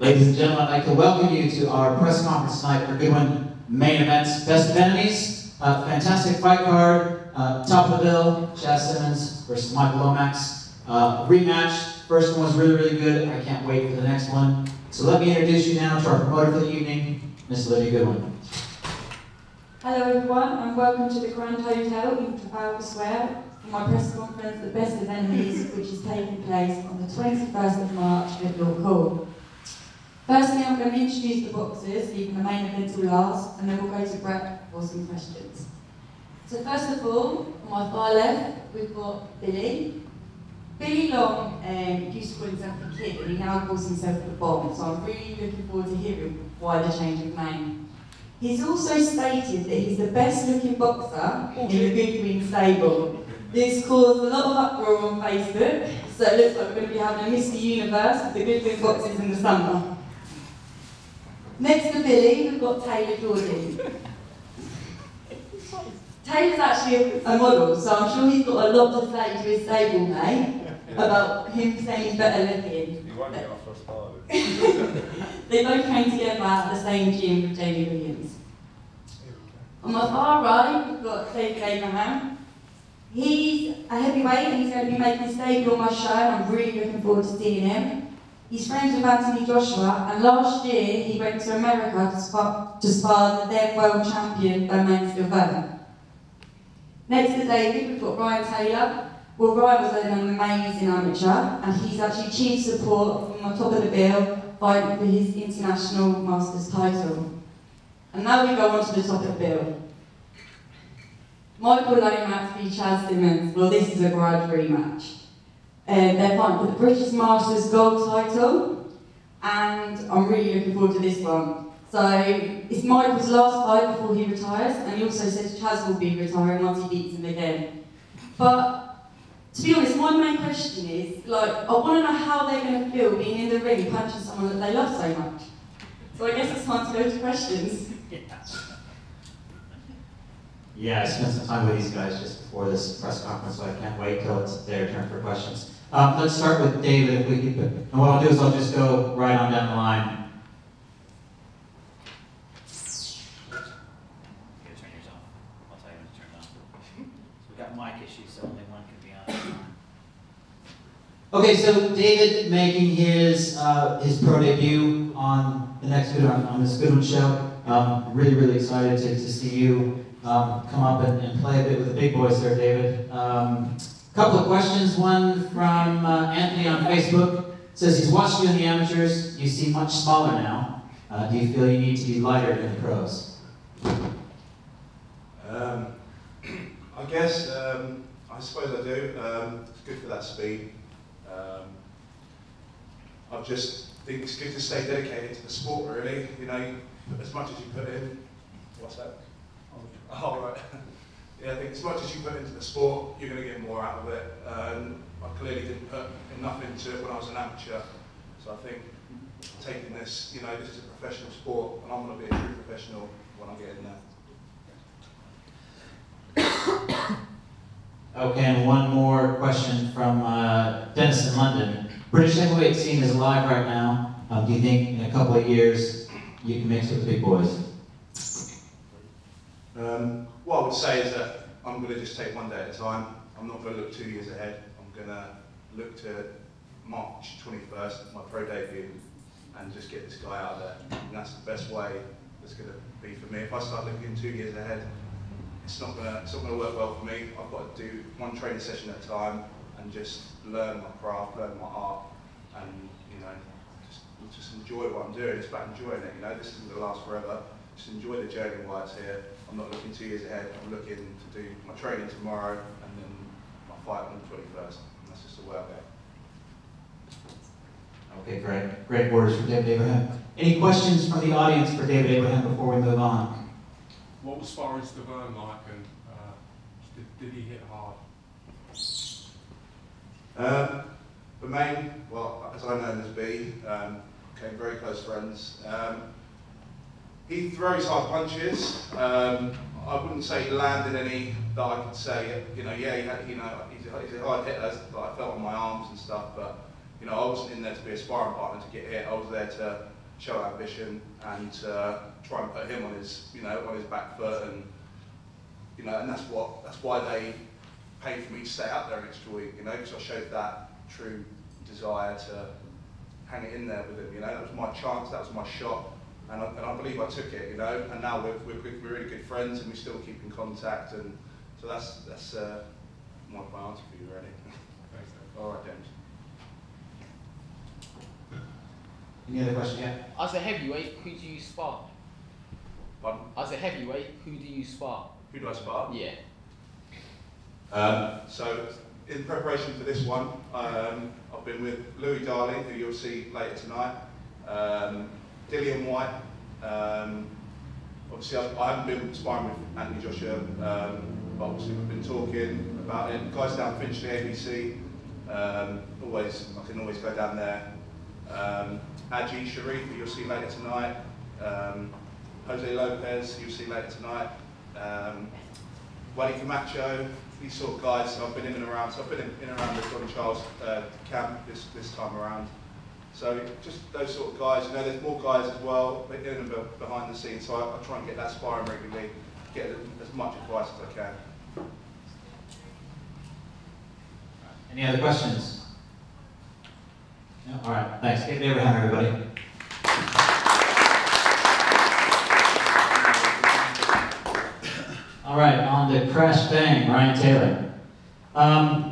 Ladies and gentlemen, I'd like to welcome you to our press conference tonight for Goodwin main events, Best of Enemies, fantastic fight card, top of the bill, Symonds versus Micheal Lomax. Rematch, first one was really good, I can't wait for the next one. So let me introduce you now to our promoter for the evening, Miss Lydia Goodwin. Hello everyone, and welcome to the Grand Hotel in Trafalgar Square for my press conference, The Best of Enemies, which is taking place on the 21st of March at York Hall. Firstly, I'm going to introduce the boxers, leaving the main event till last, and then we'll go to Brett for some questions. So first of all, on my far left, we've got Billy. Billy Long used to call himself the Kid, and he now calls himself the Bomb, so I'm really looking forward to hearing why the change of name. He's also stated that he's the best looking boxer in the Goodwin stable. This caused a lot of uproar on Facebook, so it looks like we're going to be having a Mr. Universe with the Goodwin boxers in the summer. Next to Billy, we've got Taylor Jordan. Taylor's actually a model, so I'm sure he's got a lot to say to his stablemate about him saying he's better looking. He won't get off for a start. They both came together at the same gym with Jamie Williams. On my far right, we've got David Abraham. He's a heavyweight and he's going to be making his debut on my show, and I'm really looking forward to seeing him. He's friends with Anthony Joshua, and last year he went to America to spar the then world champion Romain Sylvain. Next to David, we've got Ryan Taylor. Well, Ryan was an amazing amateur, and he's actually chief support from the top of the bill, fighting for his international masters title. And now we go on to the top of the bill. Micheal Lomax v Symonds. Well, this is a grudge rematch. They're fighting for the British Masters gold title, and I'm really looking forward to this one. So, it's Michael's last fight before he retires, and he also says Chaz will be retiring once he beats him again. But, to be honest, my main question is, I want to know how they're going to feel being in the ring punching someone that they love so much. So I guess it's time to go to questions. Yeah, I spent some time with these guys just before this press conference, so I can't wait till it's their turn for questions. Let's start with David, if we keep it. And what I'll do is I'll just go right on down the line. Turn yours off. I'll tell you when to turn it on. So we've got mic issues, so only one can be on. Okay, so David making his pro debut on the next video on this Goodwin show. Really excited to see you come up and play a bit with the big boys there, David. Couple of questions. One from Anthony on Facebook. Says he's watched you in the amateurs. You seem much smaller now. Do you feel you need to be lighter in the pros? I guess, I suppose I do. It's good for that speed. I just think it's good to stay dedicated to the sport, really. You know, as much as you put in. What's that? Oh, right. Yeah, I think as much as you put into the sport, you're going to get more out of it. I clearly didn't put enough into it when I was an amateur. So I think taking this, you know, this is a professional sport, and I'm going to be a true professional when I get in there. Okay, and one more question from Dennis in London. British heavyweight scene is alive right now. Do you think in a couple of years you can mix with the big boys? What I would say is that I'm going to just take one day at a time. I'm not going to look 2 years ahead. I'm going to look to March 21st, my pro debut, and just get this guy out there. And that's the best way that's going to be for me. If I start looking 2 years ahead, it's not going to work well for me. I've got to do one training session at a time and just learn my craft, learn my art, and you know, just enjoy what I'm doing. It's about enjoying it. You know, this isn't going to last forever. Just enjoy the journey while it's here. I'm not looking 2 years ahead. I'm looking to do my training tomorrow and then my fight on the 21st. And that's just the way I go. Okay, great words from David Abraham. Any questions from the audience for David Abraham before we move on? What was Sparring Sylvain like, and did he hit hard? The main, well, as I know him as B, became very close friends. He throws hard punches. I wouldn't say he landed any that I could say, you know, yeah, he had, you know, he's a hard hitter that I felt on my arms and stuff, but, you know, I wasn't in there to be a sparring partner to get hit. I was there to show ambition, and try and put him on his, on his back foot, and and that's why they paid for me to stay out there an extra week, because I showed that true desire to hang it in there with him. That was my chance, that was my shot, and I believe I took it. And now we're really good friends, and we still keep in contact, and so that's my answer for you, really. Thanks, Dave. All right, James. Any other questions? Yeah. As a heavyweight, who do you spar? Pardon? As a heavyweight, who do you spar? Who do I spar? Yeah. So, in preparation for this one, I've been with Louis Darley, who you'll see later tonight, Dillian White. Obviously, I haven't been sparring with Anthony Joshua, but obviously we've been talking about it. Guys down Finchley, ABC, I can always go down there. Aji Sharif, who you'll see later tonight. Jose Lopez, you'll see later tonight. Wally Camacho, these sort of guys. So I've been in and around. So I've been in and around the John Charles camp this time around. So just those sort of guys. There's more guys as well in and behind the scenes. So I try and get that sparring regularly, get as much advice as I can. Any other questions? No? All right, thanks. Give me a hand, everybody. All right, on to Crash Bang, Ryan Taylor. I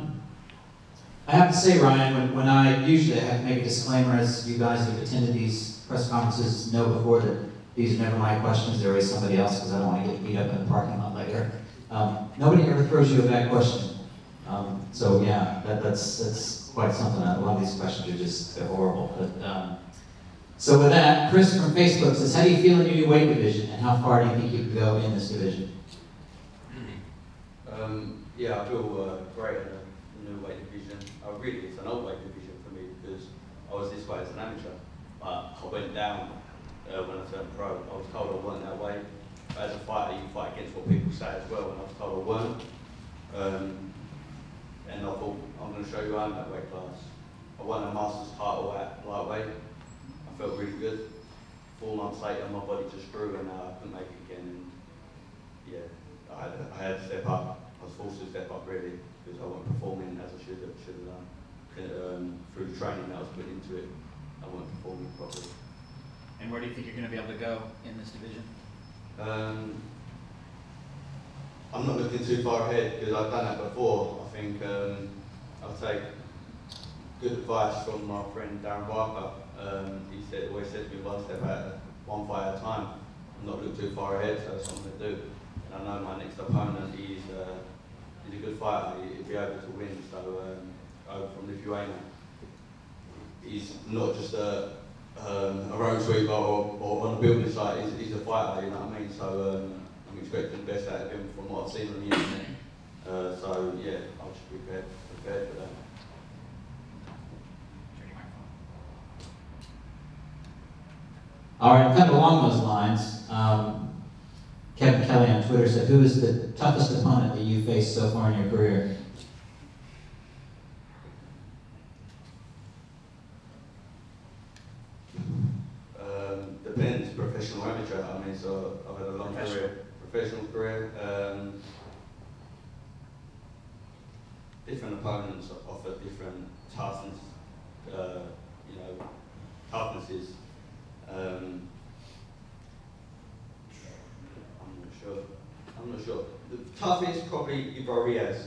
have to say, Ryan, when I usually have to make a disclaimer, as you guys who've attended these press conferences know before, that these are never my questions, they're always somebody else, because I don't want to get beat up in the parking lot later. Nobody ever throws you a bad question. So yeah, that's quite something. A lot of these questions are they're horrible. But, so with that, Chris from Facebook says, how do you feel in your new weight division, and how far do you think you can go in this division? Yeah, I feel great in the new weight division. Really, it's an old weight division for me, because I was this way as an amateur. I went down when I turned pro. I was told I weren't that way. But as a fighter, you fight against what people say as well, and I was told I weren't. And I thought, I'm going to show you I'm that weight class. I won a Masters title at lightweight. I felt really good. 4 months later, my body just grew, and I couldn't make it again. And yeah, I had to step up. I was forced to step up, really, because I wasn't performing as I should have done. Through the training that I was put into it, I wasn't performing properly. And where do you think you're going to be able to go in this division? I'm not looking too far ahead, because I've done that before. I think I'll take good advice from my friend Darren Barker. He always said to me, one step at one fight at a time. I'm not looking too far ahead, so that's what I'm going to do. And I know my next opponent is a good fighter. He'll be able to win. So from Lithuania, he's not just a road sweeper or on a building site. He's a fighter. You know what I mean? So I'm expecting the best out of him from what I've seen on the internet. So yeah, I'll just be prepared for that. All right, kind of along those lines, Kevin Kelly on Twitter said, who is the toughest opponent that you faced so far in your career? Depends, professional or amateur. I mean, so I've had a long career, professional career. Different opponents offer different toughness, toughnesses. I'm not sure. The toughest probably Ibrariz.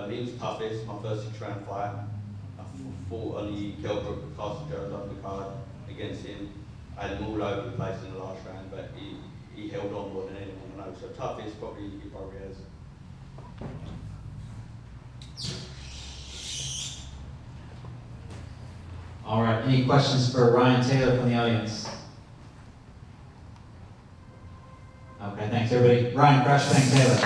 He was toughest, my first 6-round fight. I fought on the Kelbrook Castle Jones undercard against him. I had him all over the place in the last round, but he held on more than anyone I know. So toughest probably Ibrariz. All right, any questions for Ryan Taylor from the audience? Okay, thanks everybody. Ryan, Crash Bang Taylor.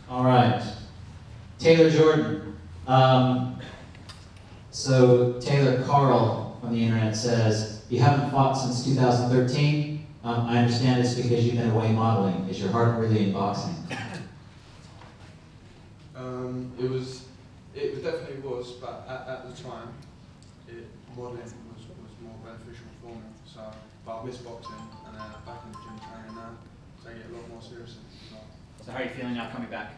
All right, Taylor Jordan. So Taylor Carl from the internet says, you haven't fought since 2013. I understand it's because you've been away modeling. Is your heart really in boxing? It definitely was, but at the time, modelling was more beneficial for me. So, but I miss boxing and back in the gym training now, take it a lot more seriously. So how are you feeling now coming back?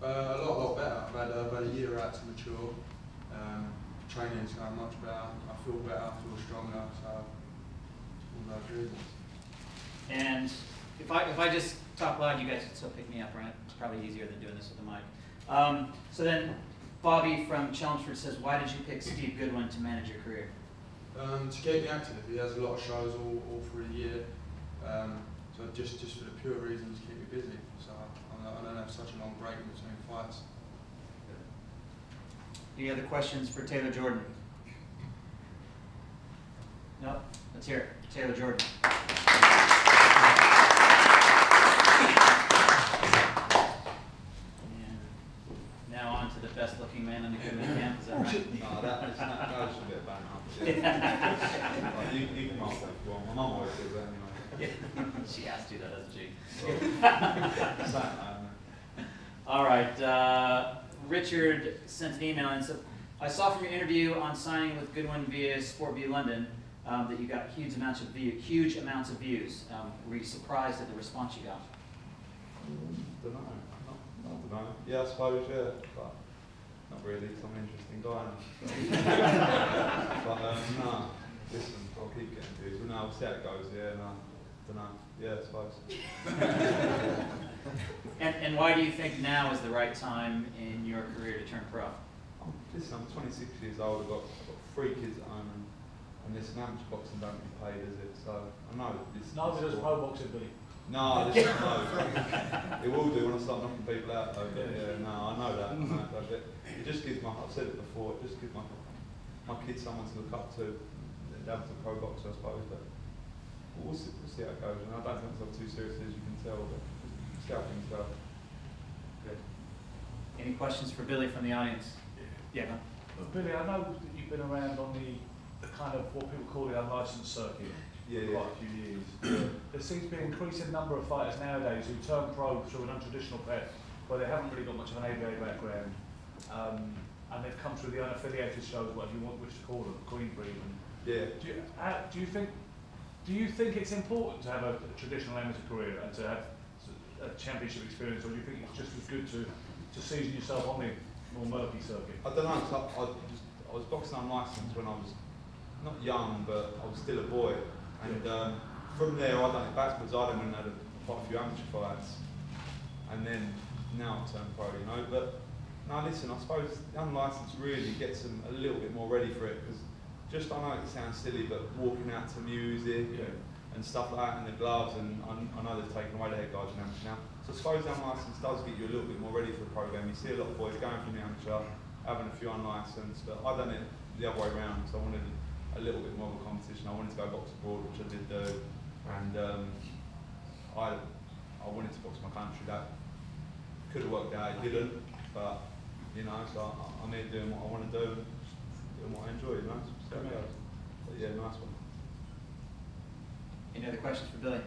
A lot better. I've had about a year out to mature. Training's going much better. I feel better. I feel stronger. So all those reasons. And if I just talk loud, you guys can still pick me up, right? It's probably easier than doing this with the mic. So then, Bobby from Chelmsford says, why did you pick Steve Goodwin to manage your career? To keep me active. He has a lot of shows all through the year. So just for the pure reason to keep me busy. So I don't have such a long break in between fights. Any other questions for Taylor Jordan? No? Let's hear it. Taylor Jordan. And now on to the best looking man in the Goodwin camp, is that right? No, that was a bit bad. Like, you can ask that if you want. My mum always says that anyway. She has to, though, doesn't she? All right. Richard sent an email and said, I saw from your interview on signing with Goodwin via Sport View London that you got huge amounts of views. Were you surprised at the response you got? Don't know. Yeah, I suppose, yeah. But not really. I'm an interesting guy. But no, listen, I'll keep getting views. Well, no, we'll see how it goes. Yeah, no, don't know. Yeah, I suppose. And why do you think now is the right time in your career to turn pro? Listen, I'm 26 years old. I've got 3 kids at home, and this amateur boxing don't get paid, is it? So I know this. Neither does pro boxing, Billy. No, listen, no. It will do when I start knocking people out, though. But yeah, no, I know that. But it just gives I've said it before. It just gives my kids someone to look up to. They're a pro boxer, I suppose. But we'll see how it goes. And I don't think myself too seriously, as you can tell. But just see how things go. Good. Any questions for Billy from the audience? Yeah. But Billy, I know that you've been around on the kind of what people call the unlicensed circuit quite a few years. There seems to be an increasing number of fighters nowadays who turn pro through an untraditional path, where they haven't really got much of an ABA background, and they've come through the unaffiliated shows, whatever you wish to call them, Green Breed. Yeah. Do you think it's important to have a traditional amateur career and to have a championship experience, or do you think it's just as good to season yourself on the more murky circuit? I don't know. I was boxing unlicensed when I was not young, but I was still a boy. And from there, I done it backwards. I then went and had quite a few amateur fights, and then now I've turned pro. You know, but no, listen. I suppose the unlicensed really gets them a little bit more ready for it, because I know it sounds silly, but walking out to music and stuff like that, and the gloves, and I know they've taken away the head guards in amateur now. So I suppose the unlicensed does get you a little bit more ready for the program. You see a lot of boys going from the amateur, having a few unlicensed, but I done it the other way around. So I wanted a little bit more of a competition. I wanted to go box abroad, which I did do, and I wanted to box my country. That could have worked out, it didn't, but you know, so I'm here doing what I want to do, doing what I enjoy, you know. So it goes. But yeah, nice one. Any other questions for Billy?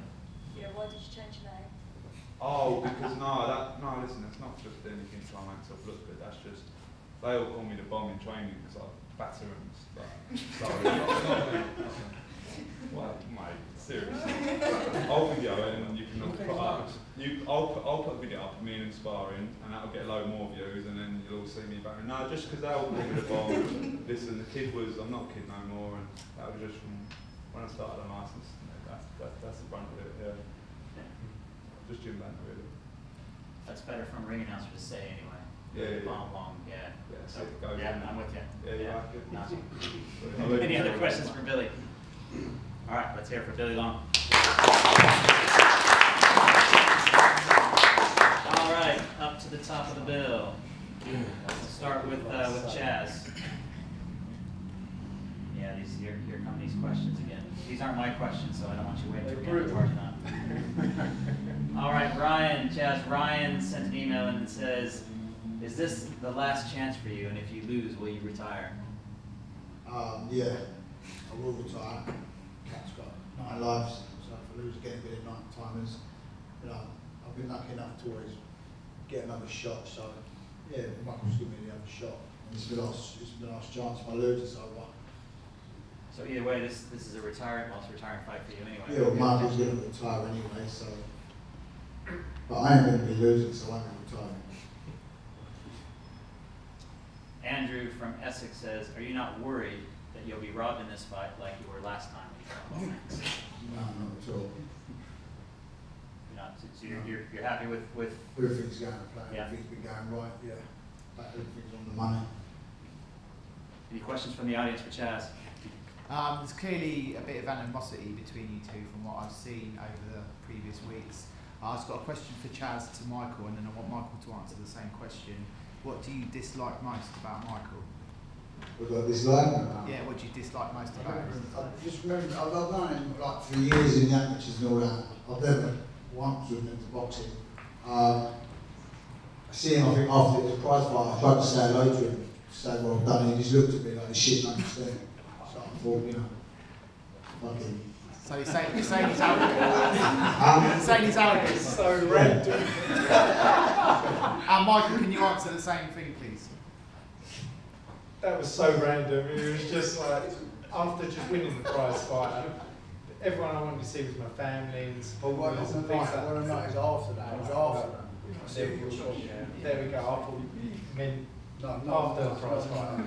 Yeah, why did you change your name? Oh, because listen, it's not just anything to try and make myself look good. That's just they all call me the bomb in training because I batter them. But sorry, well, mate, seriously. I'll video it and you can put up. I'll put a video up of me and sparring, and that'll get a load more views, and then you'll all see me battering. No, just because they all call me the bomb. Listen, I'm not a kid no more, and that was just from when I started on licence. That's the brunt of it. Yeah. Just gym banter, really. That's better from a ring announcer to say anyway. Yeah. Long. Yeah. So it goes in. I'm with you. Yeah. Awesome. Any other questions for Billy? All right, let's hear it for Billy Long. All right, up to the top of the bill. Let's start with Chaz. Yeah, here come these questions again. These aren't my questions, so I don't want you waiting for me to charge them. All right, Chaz, Ryan sent an email in and says, is this the last chance for you, and if you lose, will you retire? Yeah, I will retire. Cat's got 9 lives, so if I lose again, it'll be a 9 timers. You know, I've been lucky enough to always get another shot, so Yeah, Michael's given me the other shot. And it's the last chance if I lose, it's over. So either way, this is a retiring fight for you anyway. Yeah, well, Michael's going to retire anyway, so. But I ain't going to be losing, so I'm going to retire. Andrew from Essex says, "Are you not worried that you'll be robbed in this fight like you were last time when you fought Lomax?" No, not at all. You're not. So you're happy with Everything's going to plan. Yeah. Everything's been going right. Yeah. But everything's on the money. Any questions from the audience for Chaz? There's clearly a bit of animosity between you two from what I've seen over the previous weeks. I've just got a question for Chaz to Michael, and then I want Michael to answer the same question. What do you dislike most about Michael? What do I dislike? Yeah, what do you dislike most about him? I just remember, I've known him like for years in the amateurs and all that. I've never once with him into boxing. I see him, I think, after the prize fight, I tried to say hello to him, say well done, and he just looked at me like a shit and understand. So I thought, you know, fucking. So you're saying he's arrogant? You're saying he's arrogant? So random. And Michael, can you answer the same thing, please? That was so random. It was just like, after just winning the prize fight, everyone I wanted to see was my family and supporters and things like that. It was after that. It was after that. There we go. I thought you meant after the prize fight.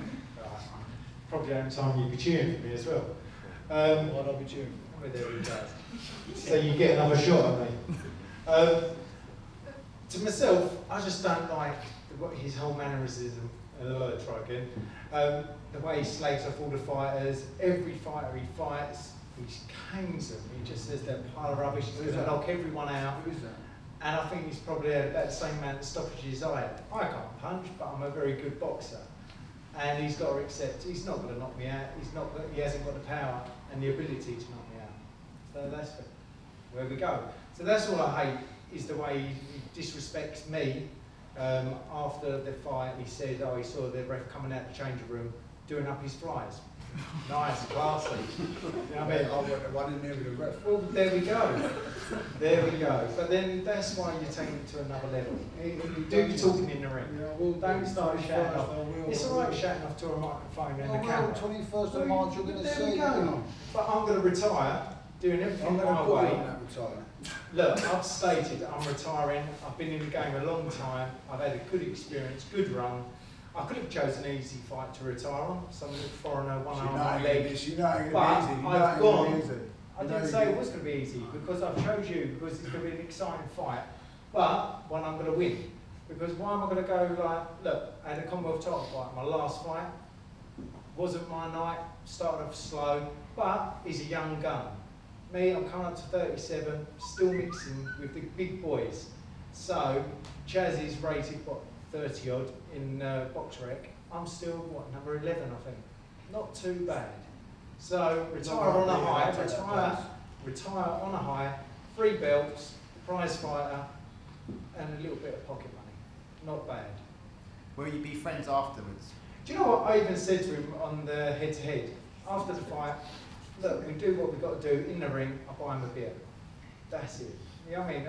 Probably the only time you'd be cheering for me as well. Why'd I be cheering? Well, there we go. So you get another shot at me. To myself, I just don't like his whole mannerism. Try again. The way he slags off all the fighters, every fighter he fights, he canes them. He just says they're a pile of rubbish. He's going to knock everyone out. Who is that? And I think he's probably that same man that stoppages I had. I can't punch, but I'm a very good boxer. And he's got to accept he's not going to knock me out. He hasn't got the power and the ability to knock me out. So that's where we go. So that's all I hate, is the way he disrespects me. After the fight, he said, oh, he saw the ref coming out the changing room doing up his flies. Nice, classy. You know what I mean? I didn't hear the ref. Well, there we go. There we go. But then that's why you take it to another level. You do your talking in the ring. Yeah, well, don't start shouting off. It's all right shouting off to a microphone and the camera. 21st of March, you're going to see. There we go. But I'm going to retire, doing everything my way. Look, I've stated I'm retiring. I've been in the game a long time. I've had a good experience, good run. I could have chosen an easy fight to retire on. Some foreigner, one arm, one leg. But I've gone. I didn't say it was going to be easy, because I've chose you, because it's going to be an exciting fight. But one I'm going to win. Because why am I going to go like, look, I had a Commonwealth title fight, my last fight. Wasn't my night, started off slow, but he's a young gun. Me, I'm coming up to 37, still mixing with the big boys. So, Chaz is rated, what, 30 odd in box rec. I'm still, what, number 11, I think. Not too bad. So, retire on a high, retire on a high, 3 belts, prize fighter, and a little bit of pocket money. Not bad. Will you be friends afterwards? Do you know what I even said to him on the head-to-head? After the fight, look, we do what we've got to do in the ring, I buy him a beer. That's it. You know what I mean?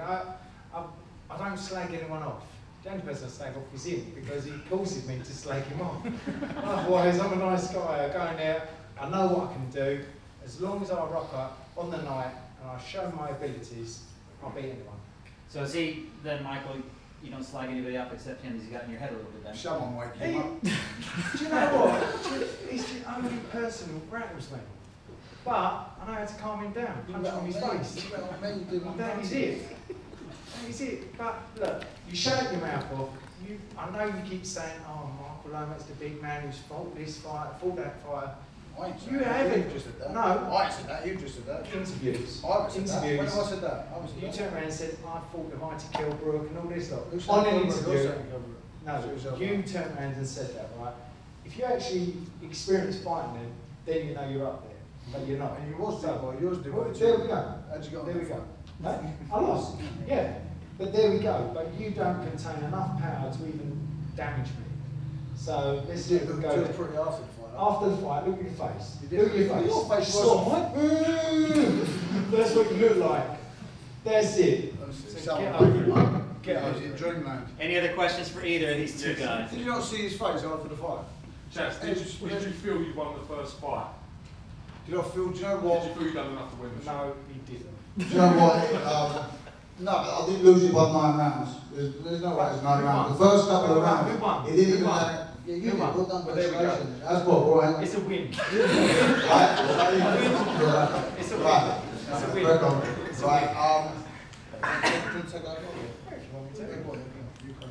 I don't slag anyone off. The only person I slag off is him, because he causes me to slag him off. Otherwise, I'm a nice guy. I go in there, I know what I can do. As long as I rock up on the night and I show my abilities, I'll beat anyone. So is he, then Michael, you don't slag anybody up except him, he's got in your head a little bit then? Someone wake him up. Do you know what? He's the only person who rattles me. But I know how to calm him down, punch him on his face. That is it. That is it. But look, you shut your mouth off. I know you keep saying, oh, Micheal Lomax, the big man who's fought this fight, fought that fight. You haven't. just said that. No. I said that, you just said that. Interviews. I said that. Interviews. When have I said that? You turned around and said, I fought the mighty Kilbrook and all this lot. Who said On an Kilbrook? interview. No, you turned around and said that, right? If you actually experience fighting then you know you're up there. But you're not. And you was there, boy. Yours did. Well, there we go. How'd you go? There we go. No, I lost. Yeah. But there we go. But you don't contain enough power to even damage me. So let's do it. Go pretty after the fight. After the fight, look at your face. You Look at your face. Your face Stop. That's what you look like. That's it. So get over it. Get out in dreamland. Any other questions for either of these two guys? Did you not see his face after the fight? Chaz, did you feel you won the first fight? Did I feel, do you know what? Did you feel you done enough to win the fight? No, he didn't. Do you know what? No, but I didn't lose it by 9 rounds. There's no way it's 9 rounds. The first couple of rounds, Who won? he didn't Who even won? have. Yeah, you did. won? Well done, Well, there we go. congratulations. That's what, right? It's a win. Right. It's a win. Right. It's a win. Crack on. It's a Right.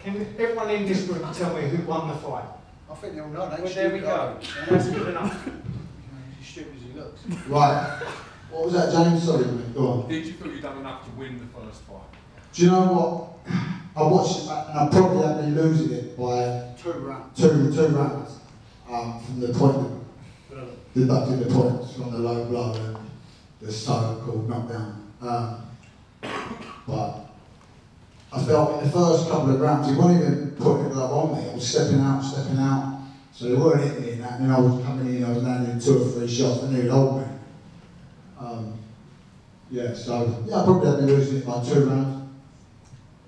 Can everyone in this room tell me who won the fight? I think they all know that. Well, there we go. That's good enough. He's stupid as he looks. Right. What was that, James? Sorry, mate. Go on. Did you feel you done enough to win the first fight? Do you know what? I watched it back and I probably had been losing it by 2 rounds. Two rounds. From the point of deducting the points from the low blow and the so-called knockdown. But I felt in the first couple of rounds he wasn't even putting the glove on me. I was stepping out. So they weren't hitting me in that. And then I was coming in, I was landing 2 or 3 shots. I knew he'd hold me. Yeah, I probably had been losing it by 2 rounds.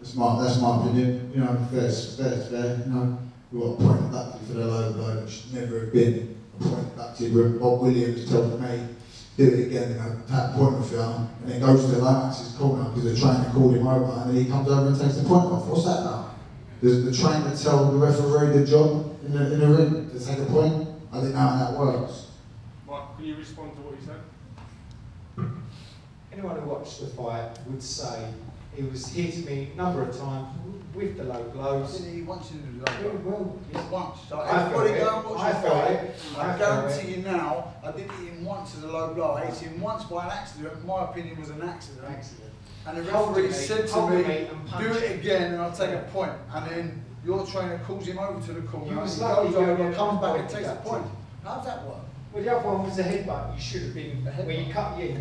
That's my opinion. You know, fair's fair. You know, we got a point deducted for the low blow, which should never have been a point deducted. When Bob Williams told me, do it again, you know, that point of film, and then goes to Lomax's corner because the trainer called him over, and then he comes over and takes the point off. What's that about? Does the trainer tell the referee the job in the ring to take a point? I didn't know how that works. Mike, can you respond to what he said? Anyone who watched the fight would say he was hitting me a number of times with the low blows. He wants you to do that. Well, Once. So I everybody felt go and it. watch I the felt fight. it. I guarantee you now, I didn't hit him once as a low blow. I hit him once by an accident. My opinion was an accident. And the referee said to me, do it again and I'll take a point. And then your trainer calls him over to the corner. You was he lucky goes you over, only comes back had and takes a point. How does that work? Well, the other one was a headbutt. You should have been. When you cut me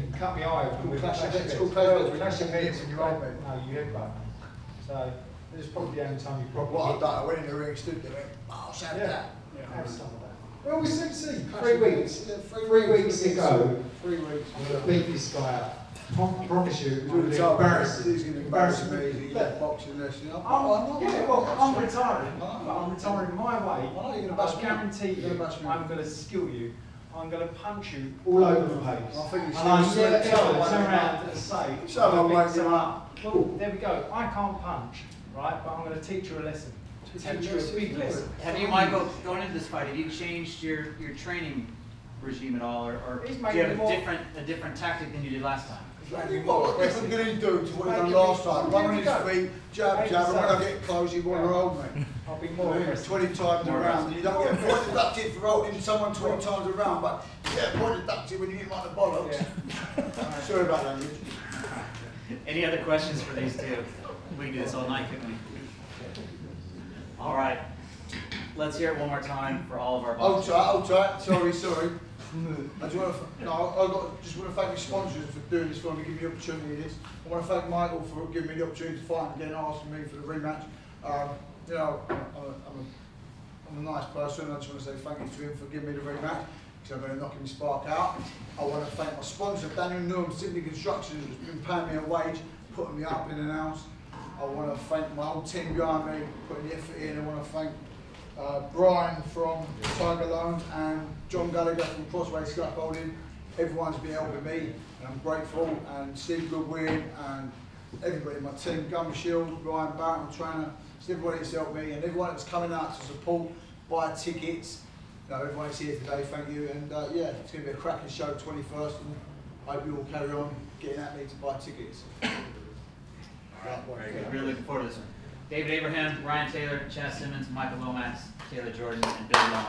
eye open with Clash of clash heads. of Called heads. clash of heads. Clash of heads. When you're right, mate. No, you headbutt. So this is probably the only time you probably. What I've done, I went in the ring, stood there, went, oh, shout that. Have some of that. Well, we soon see. Clash 3 of weeks. heads. 3 weeks to go. 3 weeks. I'm going to beat this guy up. I promise you, it's He's going to be going embarrassing. to embarrass me. He's going to boxing this, you know. I'm retiring, but I'm retiring my way. I know you're going to bash I me. guarantee You're you, gonna bash me. I'm going to skill you. I'm going to punch you all over the place. I think you And I'm should never tell ever one turn of around and say, Shut I'm up, gonna mate, beat someone you up. Well, there we go. I can't punch, right? But I'm going to teach you a lesson. Teach you a big lesson. Have you, Michael, going into this fight, have you changed your training regime at all, or do He's you making have it more- a different tactic than you did last time? What different did he do to what he done last time? Run on his feet, jab, and when I get close, he won't hold me. I'll be more aggressive. 20 times More around. You don't get a point deducted for holding someone 20 times around, but you get a point deducted when you hit him like the bollocks. Sorry about that, Rich. Any other questions for these two? We can do this all night, couldn't we? All right. Let's hear it one more time for all of our boxers. Hold tight. Sorry. I just want to thank my sponsors for doing this for me, giving me the opportunity. I want to thank Michael for giving me the opportunity to fight again, asking me for the rematch. You know, I'm a nice person. I just want to say thank you to him for giving me the rematch, because I'm going to knock his spark out. I want to thank my sponsor, Daniel Newham, Simply Construction, who's been paying me a wage, putting me up in an house. I want to thank my whole team behind me, putting the effort in. I want to thank Brian from Tiger Loans and John Gallagher from Crossway Scaffolding. Everyone's been helping me, and I'm grateful. And Steve Goodwin and everybody in my team, Micheal, Ryan Barrett, my trainer, everybody that's helped me, and everyone that's coming out to support, buy tickets. You know, everyone that's here today, thank you. And yeah, it's going to be a cracking show 21st, and I hope you all carry on getting at me to buy tickets. Very good. Really looking forward to this one. David Abraham, Ryan Taylor, Chaz Symonds, Micheal Lomax, Taylor Jordan, and Bill Long.